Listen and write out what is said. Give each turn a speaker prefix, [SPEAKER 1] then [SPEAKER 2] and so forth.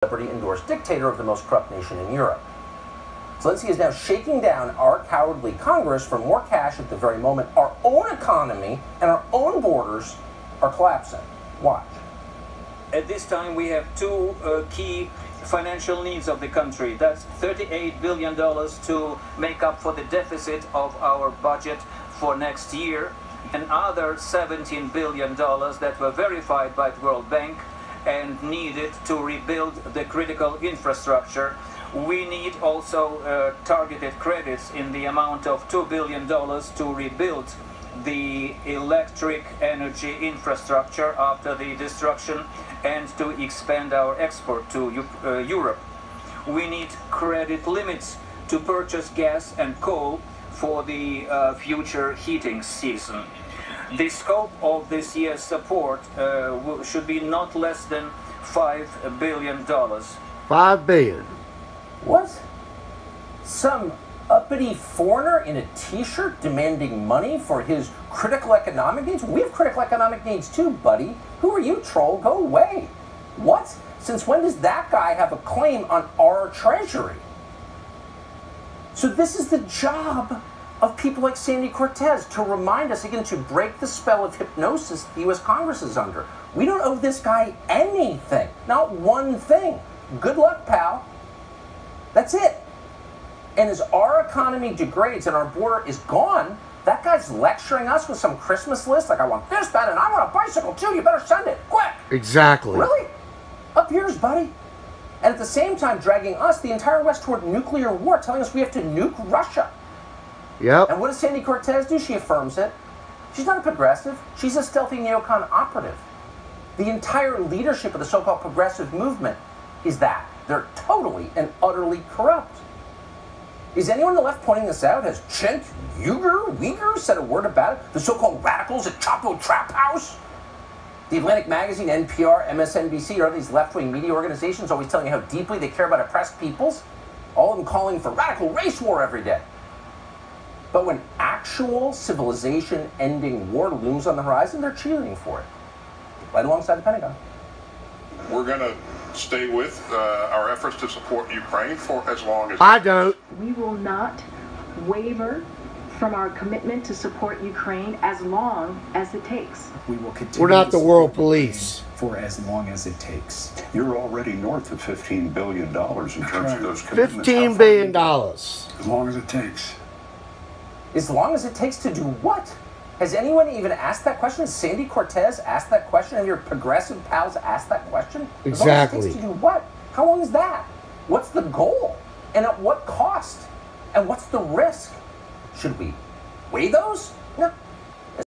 [SPEAKER 1] celebrity-endorsed dictator of the most corrupt nation in Europe. Zelensky is now shaking down our cowardly Congress for more cash at the very moment our own economy and our own borders are collapsing. Watch.
[SPEAKER 2] At this time, we have two key financial needs of the country. That's $38 billion to make up for the deficit of our budget for next year, and other $17 billion that were verified by the World Bank and needed to rebuild the critical infrastructure. We need also targeted credits in the amount of $2 billion to rebuild the electric energy infrastructure after the destruction and to expand our export to Europe. We need credit limits to purchase gas and coal for the future heating season. The scope of this year's support should be not less than $5 billion.
[SPEAKER 3] $5 billion.
[SPEAKER 1] What? Some uppity foreigner in a t-shirt demanding money for his critical economic needs? We have critical economic needs too, buddy. Who are you, troll? Go away. What? Since when does that guy have a claim on our treasury? So this is the job of people like Sandy Cortez, to remind us again, to break the spell of hypnosis the U.S. Congress is under. We don't owe this guy anything. Not one thing. Good luck, pal. That's it. And as our economy degrades and our border is gone, that guy's lecturing us with some Christmas list, like, I want this, that, and I want a bicycle too, you better send it, quick.
[SPEAKER 3] Exactly.
[SPEAKER 1] Really? Up yours, buddy. And at the same time, dragging us, the entire West, toward nuclear war, telling us we have to nuke Russia.
[SPEAKER 3] Yep.
[SPEAKER 1] And what does Sandy Cortez do? She affirms it. She's not a progressive. She's a stealthy neocon operative. The entire leadership of the so-called progressive movement is that. They're totally and utterly corrupt. Is anyone on the left pointing this out? Has Cenk Uygur said a word about it? The so-called radicals at Chapo Trap House? The Atlantic Magazine, NPR, MSNBC, are these left-wing media organizations always telling you how deeply they care about oppressed peoples? All of them calling for radical race war every day. But when actual civilization-ending war looms on the horizon, they're cheering for it. Right alongside the Pentagon.
[SPEAKER 4] We're going to stay with our efforts to support Ukraine for as long as...
[SPEAKER 3] I don't.
[SPEAKER 5] We will not waver from our commitment to support Ukraine as long as it takes.
[SPEAKER 6] We will continue.
[SPEAKER 3] We're not the world police.
[SPEAKER 6] For as long as it takes.
[SPEAKER 4] You're already north of $15 billion in terms of those commitments.
[SPEAKER 3] $15 billion.
[SPEAKER 6] As long as it takes.
[SPEAKER 1] As long as it takes to do what? Has anyone even asked that question? Has Sandy Cortez asked that question? Have your progressive pals asked that question?
[SPEAKER 3] Exactly.
[SPEAKER 1] As long as it takes to do what? How long is that? What's the goal? And at what cost? And what's the risk? Should we weigh those? No.